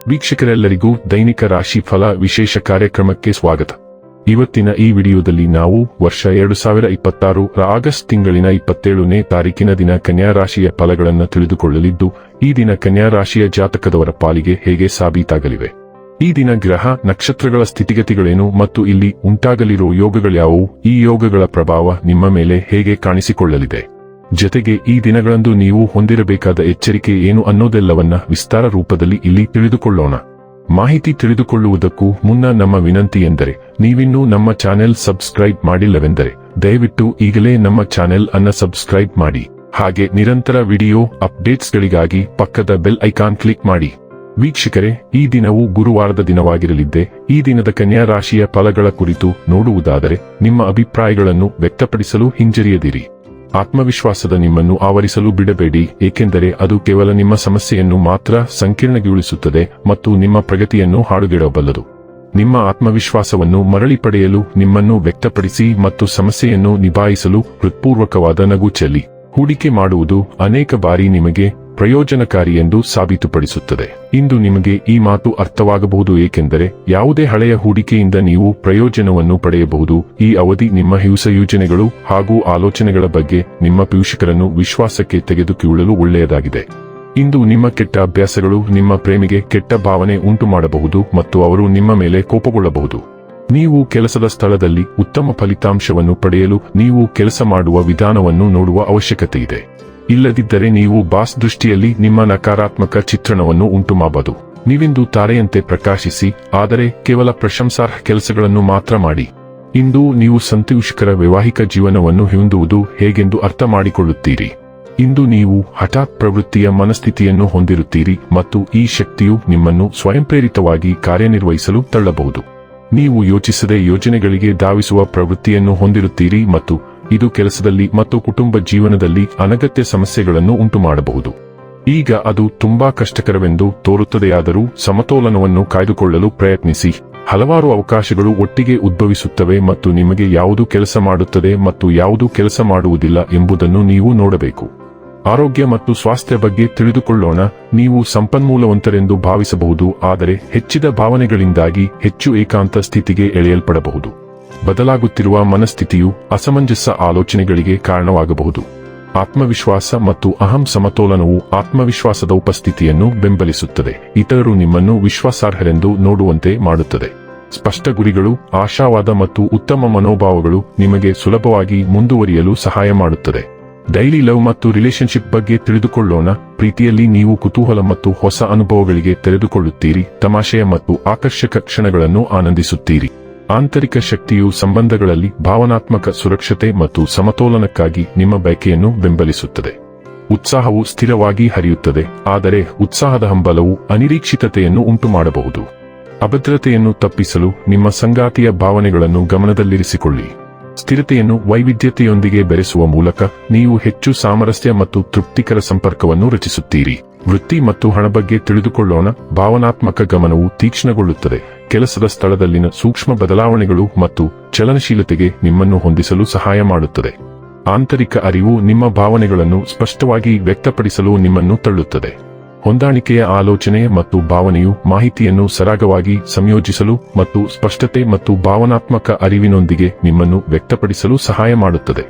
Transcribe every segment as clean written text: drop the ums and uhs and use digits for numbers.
ವೀಕ್ಷಕರೆಲ್ಲರಿಗೂ ದೈನಿಕ ರಾಶಿ ಫಲ ವಿಶೇಷ ಕಾರ್ಯಕ್ರಮಕ್ಕೆ ಸ್ವಾಗತ. ಇವತ್ತಿನ ಈ ವಿಡಿಯೋದಲ್ಲಿ ನಾವು ವರ್ಷ 2026 ಆಗಸ್ಟ್ ತಿಂಗಳಿನ 27ನೇ ತಾರೀಕಿನ ದಿನ ಕನ್ಯಾ ರಾಶಿಯ ಫಲಗಳನ್ನು ತಿಳಿದುಕೊಳ್ಳಲಿದ್ದು, ಈ ದಿನ ಕನ್ಯಾ ರಾಶಿಯ ಜಾತಕದವರ ಪಾಲಿಗೆ ಹೇಗೆ ಸಾಬೀತಾಗಲಿವೆ, ಈ ದಿನ ಗ್ರಹ ನಕ್ಷತ್ರಗಳ ಸ್ಥಿತಿಗತಿಗಳೇನು ಮತ್ತು ಇಲ್ಲಿ ಉಂಟಾಗಲಿರುವ ಯೋಗಗಳ್ಯಾವುವು, ಈ ಯೋಗಗಳ ಪ್ರಭಾವ ನಿಮ್ಮ ಮೇಲೆ ಹೇಗೆ ಕಾಣಿಸಿಕೊಳ್ಳಲಿದೆ, ಜೊತೆಗೆ ಈ ದಿನಗಳಂದು ನೀವು ಹೊಂದಿರಬೇಕಾದ ಎಚ್ಚರಿಕೆ ಏನು ಅನ್ನೋದೆಲ್ಲವನ್ನ ವಿಸ್ತಾರ ರೂಪದಲ್ಲಿ ಇಲ್ಲಿ ತಿಳಿದುಕೊಳ್ಳೋಣ. ಮಾಹಿತಿ ತಿಳಿದುಕೊಳ್ಳುವುದಕ್ಕೂ ಮುನ್ನ ನಮ್ಮ ವಿನಂತಿ ಎಂದರೆ, ನೀವಿನ್ನೂ ನಮ್ಮ ಚಾನೆಲ್ ಸಬ್ಸ್ಕ್ರೈಬ್ ಮಾಡಿಲ್ಲವೆಂದರೆ ದಯವಿಟ್ಟು ಈಗಲೇ ನಮ್ಮ ಚಾನೆಲ್ ಅನ್ನು ಸಬ್ಸ್ಕ್ರೈಬ್ ಮಾಡಿ. ಹಾಗೆ ನಿರಂತರ ವಿಡಿಯೋ ಅಪ್ಡೇಟ್ಸ್ಗಳಿಗಾಗಿ ಪಕ್ಕದ ಬೆಲ್ ಐಕಾನ್ ಕ್ಲಿಕ್ ಮಾಡಿ. ವೀಕ್ಷಕರೇ, ಈ ದಿನವು ಗುರುವಾರದ ದಿನವಾಗಿರಲಿದ್ದೆ. ಈ ದಿನದ ಕನ್ಯಾ ರಾಶಿಯ ಫಲಗಳ ಕುರಿತು ನೋಡುವುದಾದರೆ, ನಿಮ್ಮ ಅಭಿಪ್ರಾಯಗಳನ್ನು ವ್ಯಕ್ತಪಡಿಸಲು ಹಿಂಜರಿಯದಿರಿ. ಆತ್ಮವಿಶ್ವಾಸದ ನಿಮ್ಮನ್ನು ಆವರಿಸಲು ಬಿಡಬೇಡಿ, ಏಕೆಂದರೆ ಅದು ಕೇವಲ ನಿಮ್ಮ ಸಮಸ್ಯೆಯನ್ನು ಮಾತ್ರ ಸಂಕೀರ್ಣಗೊಳಿಸುತ್ತದೆ ಮತ್ತು ನಿಮ್ಮ ಪ್ರಗತಿಯನ್ನು ಹಾಳುಗೆಡಬಲ್ಲದು. ನಿಮ್ಮ ಆತ್ಮವಿಶ್ವಾಸವನ್ನು ಮರಳಿ ಪಡೆಯಲು ನಿಮ್ಮನ್ನು ವ್ಯಕ್ತಪಡಿಸಿ ಮತ್ತು ಸಮಸ್ಯೆಯನ್ನು ನಿಭಾಯಿಸಲು ಹೃತ್ಪೂರ್ವಕವಾದ ನಗು ಚೆಲ್ಲಿ. ಹೂಡಿಕೆ ಮಾಡುವುದು ಅನೇಕ ಬಾರಿ ನಿಮಗೆ ಪ್ರಯೋಜನಕಾರಿ ಎಂದು ಸಾಬೀತುಪಡಿಸುತ್ತದೆ. ಇಂದು ನಿಮಗೆ ಈ ಮಾತು ಅರ್ಥವಾಗಬಹುದು, ಏಕೆಂದರೆ ಯಾವುದೇ ಹಳೆಯ ಹೂಡಿಕೆಯಿಂದ ನೀವು ಪ್ರಯೋಜನವನ್ನು ಪಡೆಯಬಹುದು. ಈ ಅವಧಿ ನಿಮ್ಮ ಹೊಸ ಯೋಜನೆಗಳು ಹಾಗೂ ಆಲೋಚನೆಗಳ ಬಗ್ಗೆ ನಿಮ್ಮ ಪೋಷಕರನ್ನು ವಿಶ್ವಾಸಕ್ಕೆ ತೆಗೆದುಕೊಳ್ಳಲು ಒಳ್ಳೆಯದಾಗಿದೆ. ಇಂದು ನಿಮ್ಮ ಕೆಟ್ಟ ಅಭ್ಯಾಸಗಳು ನಿಮ್ಮ ಪ್ರೇಮಿಗೆ ಕೆಟ್ಟ ಭಾವನೆ ಉಂಟು ಮಾಡಬಹುದು ಮತ್ತು ಅವರು ನಿಮ್ಮ ಮೇಲೆ ಕೋಪಗೊಳ್ಳಬಹುದು. ನೀವು ಕೆಲಸದ ಸ್ಥಳದಲ್ಲಿ ಉತ್ತಮ ಫಲಿತಾಂಶವನ್ನು ಪಡೆಯಲು ನೀವು ಕೆಲಸ ಮಾಡುವ ವಿಧಾನವನ್ನು ನೋಡುವ ಅವಶ್ಯಕತೆಯಿದೆ. ಇಲ್ಲದಿದ್ದರೆ ನೀವು ಬಾಸ್ ದೃಷ್ಟಿಯಲ್ಲಿ ನಿಮ್ಮ ನಕಾರಾತ್ಮಕ ಚಿತ್ರಣವನ್ನು ಉಂಟುಮಾಡಬಹುದು. ನೀವಿಂದು ತಾರೆಯಂತೆ ಪ್ರಕಾಶಿಸಿ, ಆದರೆ ಕೇವಲ ಪ್ರಶಂಸಾರ್ಹ ಕೆಲಸಗಳನ್ನು ಮಾತ್ರ ಮಾಡಿ. ಇಂದು ನೀವು ಸಂತೋಷಕರ ವೈವಾಹಿಕ ಜೀವನವನ್ನು ಹೊಂದುವುದು ಹೇಗೆಂದು ಅರ್ಥ ಮಾಡಿಕೊಳ್ಳುತ್ತೀರಿ. ಇಂದು ನೀವು ಹಠಾತ್ ಪ್ರವೃತ್ತಿಯ ಮನಸ್ಥಿತಿಯನ್ನು ಹೊಂದಿರುತ್ತೀರಿ ಮತ್ತು ಈ ಶಕ್ತಿಯು ನಿಮ್ಮನ್ನು ಸ್ವಯಂಪ್ರೇರಿತವಾಗಿ ಕಾರ್ಯನಿರ್ವಹಿಸಲು ತಳ್ಳಬಹುದು. ನೀವು ಯೋಚಿಸದೆ ಯೋಜನೆಗಳಿಗೆ ಧಾವಿಸುವ ಪ್ರವೃತ್ತಿಯನ್ನು ಹೊಂದಿರುತ್ತೀರಿ ಮತ್ತು ಇದು ಕೆಲಸದಲ್ಲಿ ಮತ್ತು ಕುಟುಂಬ ಜೀವನದಲ್ಲಿ ಅನಗತ್ಯ ಸಮಸ್ಯೆಗಳನ್ನು ಉಂಟುಮಾಡಬಹುದು. ಈಗ ಅದು ತುಂಬಾ ಕಷ್ಟಕರವೆಂದು ತೋರುತ್ತದೆಯಾದರೂ ಸಮತೋಲನವನ್ನು ಕಾಯ್ದುಕೊಳ್ಳಲು ಪ್ರಯತ್ನಿಸಿ. ಹಲವಾರು ಅವಕಾಶಗಳು ಒಟ್ಟಿಗೆ ಉದ್ಭವಿಸುತ್ತವೆ ಮತ್ತು ನಿಮಗೆ ಯಾವುದು ಕೆಲಸ ಮಾಡುತ್ತದೆ ಮತ್ತು ಯಾವುದು ಕೆಲಸ ಮಾಡುವುದಿಲ್ಲ ಎಂಬುದನ್ನು ನೀವು ನೋಡಬೇಕು. ಆರೋಗ್ಯ ಮತ್ತು ಸ್ವಾಸ್ಥ್ಯ ಬಗ್ಗೆ ತಿಳಿದುಕೊಳ್ಳೋಣ. ನೀವು ಸಂಪನ್ಮೂಲವಂತರೆಂದು ಭಾವಿಸಬಹುದು, ಆದರೆ ಹೆಚ್ಚಿದ ಭಾವನೆಗಳಿಂದಾಗಿ ಹೆಚ್ಚು ಏಕಾಂತ ಸ್ಥಿತಿಗೆ ಎಳೆಯಲ್ಪಡಬಹುದು. ಬದಲಾಗುತ್ತಿರುವ ಮನಸ್ಥಿತಿಯು ಅಸಮಂಜಸ ಆಲೋಚನೆಗಳಿಗೆ ಕಾರಣವಾಗಬಹುದು. ಆತ್ಮವಿಶ್ವಾಸ ಮತ್ತು ಅಹಂ ಸಮತೋಲನವು ಆತ್ಮವಿಶ್ವಾಸದ ಉಪಸ್ಥಿತಿಯನ್ನು ಬೆಂಬಲಿಸುತ್ತದೆ, ಇತರರು ನಿಮ್ಮನ್ನು ವಿಶ್ವಾಸಾರ್ಹರೆಂದು ನೋಡುವಂತೆ ಮಾಡುತ್ತದೆ. ಸ್ಪಷ್ಟ ಗುರಿಗಳು, ಆಶಾವಾದ ಮತ್ತು ಉತ್ತಮ ಮನೋಭಾವಗಳು ನಿಮಗೆ ಸುಲಭವಾಗಿ ಮುಂದುವರಿಯಲು ಸಹಾಯ ಮಾಡುತ್ತದೆ. ಡೈಲಿ ಲವ್ ಮತ್ತು ರಿಲೇಶನ್ಶಿಪ್ ಬಗ್ಗೆ ತಿಳಿದುಕೊಳ್ಳೋಣ. ಪ್ರೀತಿಯಲ್ಲಿ ನೀವು ಕುತೂಹಲ ಮತ್ತು ಹೊಸ ಅನುಭವಗಳಿಗೆ ತೆರೆದುಕೊಳ್ಳುತ್ತೀರಿ, ತಮಾಷೆಯ ಮತ್ತು ಆಕರ್ಷಕ ಕ್ಷಣಗಳನ್ನು ಆನಂದಿಸುತ್ತೀರಿ. ಆಂತರಿಕ ಶಕ್ತಿಯು ಸಂಬಂಧಗಳಲ್ಲಿ ಭಾವನಾತ್ಮಕ ಸುರಕ್ಷತೆ ಮತ್ತು ಸಮತೋಲನಕ್ಕಾಗಿ ನಿಮ್ಮ ಬಯಕೆಯನ್ನು ಬೆಂಬಲಿಸುತ್ತದೆ. ಉತ್ಸಾಹವು ಸ್ಥಿರವಾಗಿ ಹರಿಯುತ್ತದೆ, ಆದರೆ ಉತ್ಸಾಹದ ಹಂಬಲವು ಅನಿರೀಕ್ಷಿತತೆಯನ್ನು ಉಂಟುಮಾಡಬಹುದು. ಅಭದ್ರತೆಯನ್ನು ತಪ್ಪಿಸಲು ನಿಮ್ಮ ಸಂಗಾತಿಯ ಭಾವನೆಗಳನ್ನು ಗಮನದಲ್ಲಿರಿಸಿಕೊಳ್ಳಿ. ಸ್ಥಿರತೆಯನ್ನು ವೈವಿಧ್ಯತೆಯೊಂದಿಗೆ ಬೆರೆಸುವ ಮೂಲಕ ನೀವು ಹೆಚ್ಚು ಸಾಮರಸ್ಯ ಮತ್ತು ತೃಪ್ತಿಕರ ಸಂಪರ್ಕವನ್ನು ರಚಿಸುತ್ತೀರಿ. ವೃತ್ತಿ ಮತ್ತು ಹಣ ಬಗ್ಗೆ ತಿಳಿದುಕೊಳ್ಳೋಣ. ಭಾವನಾತ್ಮಕ ಗಮನವು ತೀಕ್ಷ್ಣಗೊಳ್ಳುತ್ತದೆ. ಕೆಲಸದ ಸ್ಥಳದಲ್ಲಿನ ಸೂಕ್ಷ್ಮ ಬದಲಾವಣೆಗಳು ಮತ್ತು ಚಲನಶೀಲತೆಗೆ ನಿಮ್ಮನ್ನು ಹೊಂದಿಸಲು ಸಹಾಯ ಮಾಡುತ್ತದೆ. ಆಂತರಿಕ ಅರಿವು ನಿಮ್ಮ ಭಾವನೆಗಳನ್ನು ಸ್ಪಷ್ಟವಾಗಿ ವ್ಯಕ್ತಪಡಿಸಲು ನಿಮ್ಮನ್ನು ತಳ್ಳುತ್ತದೆ. ಹೊಂದಾಣಿಕೆಯ ಆಲೋಚನೆ ಮತ್ತು ಭಾವನೆಯು ಮಾಹಿತಿಯನ್ನು ಸರಾಗವಾಗಿ ಸಂಯೋಜಿಸಲು ಮತ್ತು ಸ್ಪಷ್ಟತೆ ಮತ್ತು ಭಾವನಾತ್ಮಕ ಅರಿವಿನೊಂದಿಗೆ ನಿಮ್ಮನ್ನು ವ್ಯಕ್ತಪಡಿಸಲು ಸಹಾಯ ಮಾಡುತ್ತದೆ.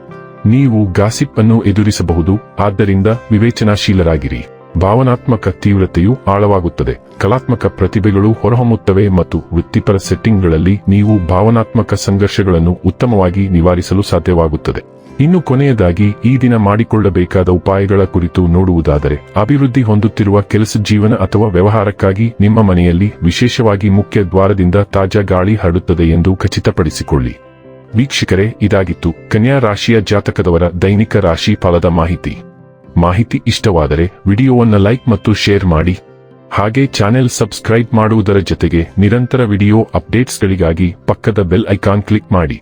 ನೀವು ಗಾಸಿಪ್ ಅನ್ನು ಎದುರಿಸಬಹುದು, ಆದ್ದರಿಂದ ವಿವೇಚನಾಶೀಲರಾಗಿರಿ. ಭಾವನಾತ್ಮಕ ತೀವ್ರತೆಯು ಆಳವಾಗುತ್ತದೆ. ಕಲಾತ್ಮಕ ಪ್ರತಿಭೆಗಳು ಹೊರಹೊಮ್ಮುತ್ತವೆ ಮತ್ತು ವೃತ್ತಿಪರ ಸೆಟ್ಟಿಂಗ್ಗಳಲ್ಲಿ ನೀವು ಭಾವನಾತ್ಮಕ ಸಂಘರ್ಷಗಳನ್ನು ಉತ್ತಮವಾಗಿ ನಿವಾರಿಸಲು ಸಾಧ್ಯವಾಗುತ್ತದೆ. ಇನ್ನು ಕೊನೆಯದಾಗಿ ಈ ದಿನ ಮಾಡಿಕೊಳ್ಳಬೇಕಾದ ಉಪಾಯಗಳ ಕುರಿತು ನೋಡುವುದಾದರೆ, ಅಭಿವೃದ್ಧಿ ಹೊಂದುತ್ತಿರುವ ಕೆಲಸ, ಜೀವನ ಅಥವಾ ವ್ಯವಹಾರಕ್ಕಾಗಿ ನಿಮ್ಮ ಮನೆಯಲ್ಲಿ ವಿಶೇಷವಾಗಿ ಮುಖ್ಯ ದ್ವಾರದಿಂದ ತಾಜಾ ಗಾಳಿ ಹರಡುತ್ತದೆ ಎಂದು ಖಚಿತಪಡಿಸಿಕೊಳ್ಳಿ. ವೀಕ್ಷಕರೇ, ಇದಾಗಿತ್ತು ಕನ್ಯಾ ರಾಶಿಯ ಜಾತಕದವರ ದೈನಿಕ ರಾಶಿ ಫಲದ ಮಾಹಿತಿ ಇಷ್ಟವಾದರೆ ವಿಡಿಯೋವನ್ನು ಲೈಕ್ ಮತ್ತು ಶೇರ್ ಮಾಡಿ. ಹಾಗೆ ಚಾನೆಲ್ ಸಬ್ಸ್ಕ್ರೈಬ್ ಮಾಡುವುದರ ಜೊತೆಗೆ ನಿರಂತರ ವಿಡಿಯೋ ಅಪ್ಡೇಟ್ಸ್ಗಳಿಗಾಗಿ ಪಕ್ಕದ ಬೆಲ್ ಐಕಾನ್ ಕ್ಲಿಕ್ ಮಾಡಿ.